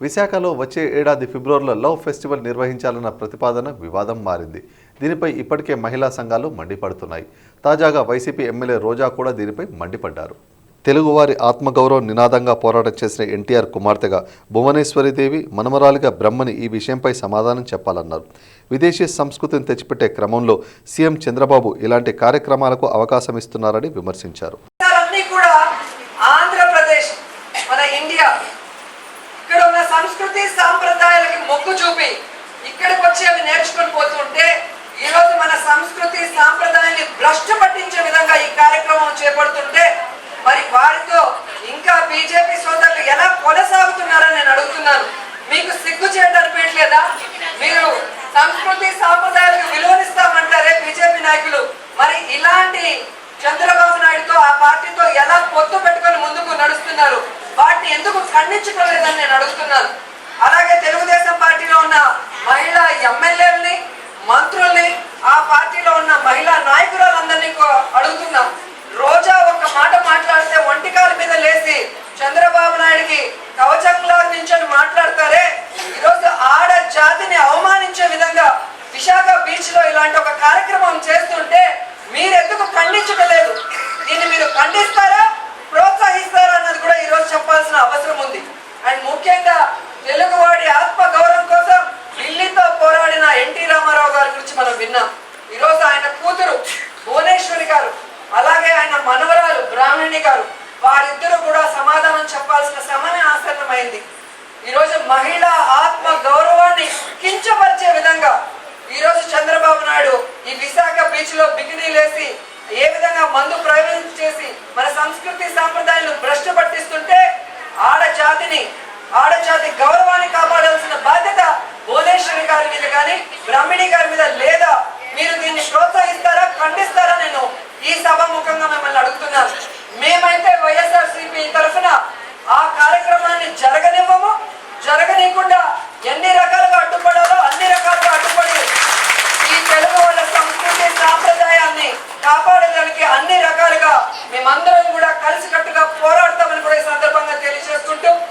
విశాఖలో వచ్చే ఏడాది ఫిబ్రవరిలో లవ్ ఫెస్టివల్ నిర్వహించాలన్న ప్రతిపాదన వివాదం మారింది. దీనిపై ఇప్పటికే మహిళా సంఘాలు మండిపడుతున్నాయి. తాజాగా వైసీపీ ఎమ్మెల్యే రోజా కూడా దీనిపై మండిపడ్డారు. తెలుగువారి ఆత్మగౌరవం నినాదంగా పోరాటం చేసిన ఎన్టీఆర్ కుమార్తెగా భువనేశ్వరిదేవి మనమరాలిగా బ్రహ్మని ఈ విషయంపై సమాధానం చెప్పాలన్నారు. విదేశీ సంస్కృతిని తెచ్చిపెట్టే క్రమంలో సీఎం చంద్రబాబు ఇలాంటి కార్యక్రమాలకు అవకాశం ఇస్తున్నారని విమర్శించారు. సంస్కృతి సాంప్రదాయాలకి మొగ్గు చూపి ఇక్కడికి వచ్చి అవి నేర్చుకొని పోతుంటే ఈ రోజు మన సంస్కృతి సాంప్రదాయాన్ని భ్రష్టు పట్టించే విధంగా ఈ కార్యక్రమం చేపడుతుంటే మరి వారితో ఇంకా బీజేపీ సోదరులు ఎలా కొనసాగుతున్నారని నేను అడుగుతున్నాను. మీకు సిగ్గు చేయడానిపేట్లేదా? మీరు సంస్కృతి సాంప్రదాయాలకు విలువనిస్తామంటారే బీజేపీ నాయకులు, మరి ఇలాంటి చంద్రబాబు నాయుడుతో ఆ పార్టీతో ఎలా పొత్తు పెట్టుకొని ముందుకు నడుస్తున్నారు? వాటిని ఎందుకు ఖండించుకోలేదని నేను అడుగుతున్నాను. అలాగే తెలుగుదేశం పార్టీలో ఉన్న మహిళా ఎమ్మెల్యేలని, మంత్రుల్ని, ఆ పార్టీలో ఉన్న మహిళా నాయకురాలందరినీ అడుగుతున్నాం. రోజా ఒక మాట మాట్లాడితే ఒంటికాల మీద లేచి చంద్రబాబు నాయుడికి కవచంలా నించొని మాట్లాడతారే, ఈరోజు ఆడ జాతిని అవమానించే విధంగా విశాఖ బీచ్ లో ఇలాంటి ఒక కార్యక్రమం చేస్తుంటే మీరెందుకు ఖండించలేదు? దీన్ని మీరు ఖండిస్తారా, ప్రోత్సహిస్తారా అన్నది కూడా ఈరోజు చెప్పాల్సిన అవసరం ఉంది. అండ్ ముఖ్యంగా తెలుగువాడి ఆత్మ గౌరవం కోసం ఢిల్లీతో పోరాడిన ఎన్టీ రామారావు గారి గురించి మనం విన్నాం. ఈరోజు ఆయన కూతురు భువనేశ్వరి గారు, అలాగే ఆయన మనవరాలు బ్రాహ్మణి గారు, వారిద్దరూ కూడా సమాధానం చెప్పాల్సిన సమయం ఆసన్నమైంది. ఈరోజు మహిళా ఆత్మ గౌరవాన్ని కించపరిచే విధంగా ఈరోజు చంద్రబాబు నాయుడు ఈ విశాఖ బీచ్ లో బికినీలేసి ఏ విధంగా మందు ప్రయోగం చేసి మన సంస్కృతి సాంప్రదాయాలను భ్రష్టు పట్టిస్తుంటే ఆడజాతి గౌరవాన్ని కాపాడాల్సిన బాధ్యత భువనేశ్వరి గారి మీద కానీ, బ్రాహ్మణి